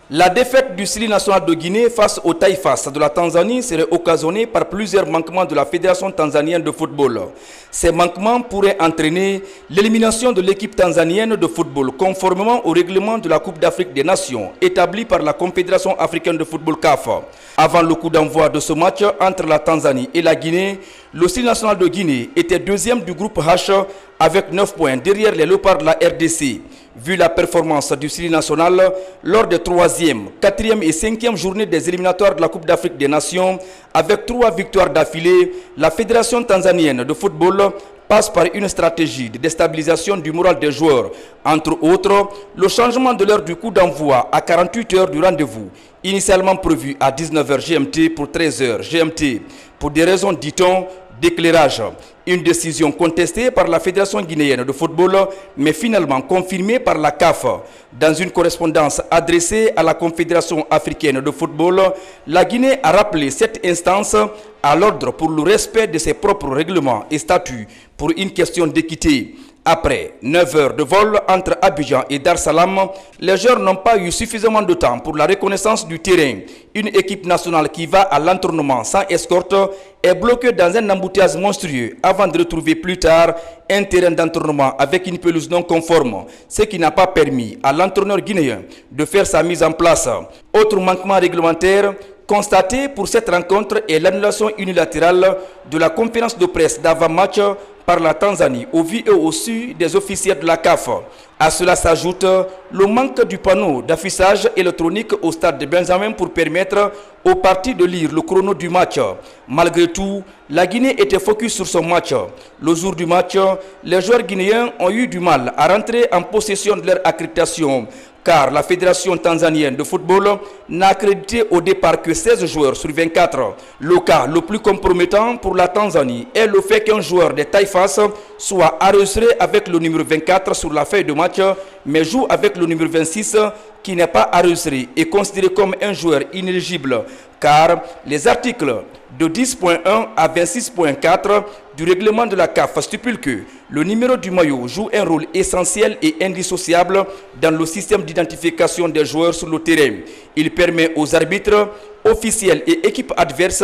La défaite du Syli national de Guinée face au Taïfas de la Tanzanie serait occasionnée par plusieurs manquements de la Fédération tanzanienne de football. Ces manquements pourraient entraîner l'élimination de l'équipe tanzanienne de football conformément au règlement de la Coupe d'Afrique des Nations établi par la Confédération africaine de football CAF. Avant le coup d'envoi de ce match entre la Tanzanie et la Guinée, le Syli national de Guinée était deuxième du groupe H avec 9 points derrière les Léopards de la RDC. Vu la performance du Syli national lors des 3e, 4e et 5e journées des éliminatoires de la Coupe d'Afrique des Nations, avec 3 victoires d'affilée, la Fédération tanzanienne de football passe par une stratégie de déstabilisation du moral des joueurs. Entre autres, le changement de l'heure du coup d'envoi à 48 heures du rendez-vous, initialement prévu à 19h GMT pour 13h GMT, pour des raisons, dit-on, d'éclairage. Une décision contestée par la Fédération guinéenne de football, mais finalement confirmée par la CAF. Dans une correspondance adressée à la Confédération africaine de football, la Guinée a rappelé cette instance à l'ordre pour le respect de ses propres règlements et statuts pour une question d'équité. Après 9 heures de vol entre Abidjan et Dar Salam, les joueurs n'ont pas eu suffisamment de temps pour la reconnaissance du terrain. Une équipe nationale qui va à l'entraînement sans escorte est bloquée dans un embouteillage monstrueux avant de retrouver plus tard un terrain d'entraînement avec une pelouse non conforme, ce qui n'a pas permis à l'entraîneur guinéen de faire sa mise en place. Autre manquement réglementaire constaté pour cette rencontre est l'annulation unilatérale de la conférence de presse d'avant-match par la Tanzanie au vu et au su des officiels de la CAF. À cela s'ajoute le manque du panneau d'affichage électronique au stade de Benjamin pour permettre aux parties de lire le chrono du match. Malgré tout, la Guinée était focus sur son match. Le jour du match, les joueurs guinéens ont eu du mal à rentrer en possession de leur accréditation, car la Fédération tanzanienne de football n'a accrédité au départ que 16 joueurs sur 24. Le cas le plus compromettant pour la Tanzanie est le fait qu'un joueur des Taïfas soit enregistré avec le numéro 24 sur la feuille de match, mais joue avec le numéro 26 qui n'est pas enregistré et considéré comme un joueur inéligible, car les articles de 10.1 à 26.4 du règlement de la CAF stipulent que le numéro du maillot joue un rôle essentiel et indissociable dans le système d'identification des joueurs sur le terrain. Il permet aux arbitres, officiels et équipes adverses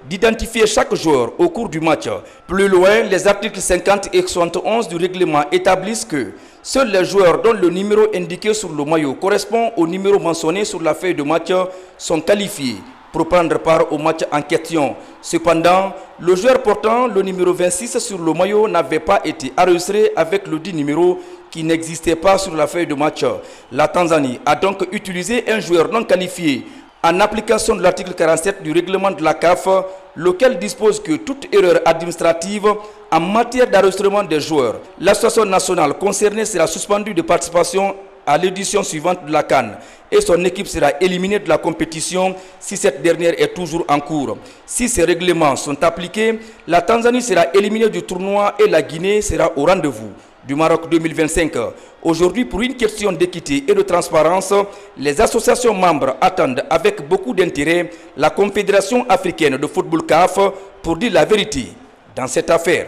d'identifier chaque joueur au cours du match. Plus loin, les articles 50 et 71 du règlement établissent que seuls les joueurs dont le numéro indiqué sur le maillot correspond au numéro mentionné sur la feuille de match sont qualifiés pour prendre part au match en question. Cependant, le joueur portant le numéro 26 sur le maillot n'avait pas été enregistré avec le dit numéro qui n'existait pas sur la feuille de match. La Tanzanie a donc utilisé un joueur non qualifié en application de l'article 47 du règlement de la CAF, lequel dispose que toute erreur administrative en matière d'enregistrement des joueurs, l'association nationale concernée sera suspendue de participation à l'édition suivante de la CAN et son équipe sera éliminée de la compétition si cette dernière est toujours en cours. Si ces règlements sont appliqués, la Tanzanie sera éliminée du tournoi et la Guinée sera au rendez-vous du Maroc 2025. Aujourd'hui, pour une question d'équité et de transparence, les associations membres attendent avec beaucoup d'intérêt la Confédération africaine de football CAF pour dire la vérité dans cette affaire.